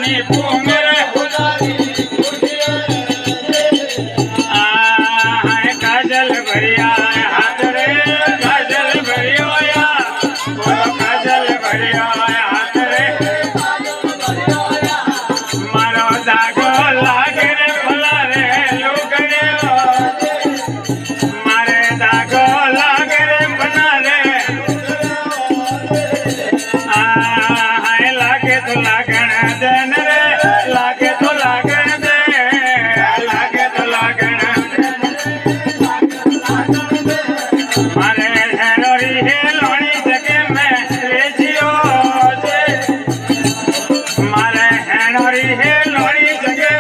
ની પૂંગરે કાજલ ભર્યા હાથ રે કાજલ ભર્યો કાજલ ભર્યો હાથ રે મારો દાગો લાગે રે ભલા રે લુગડ્યો મારે દાગો લાગે રે ભલા રે લાગે તો લાગણ દેન રે લાગે તો લાગણ દે લાગે તો લાગણ મારે હેરોરી હે લોણી જગે મેં લેજ્યો છે મારે હેરોરી હે લોણી જગે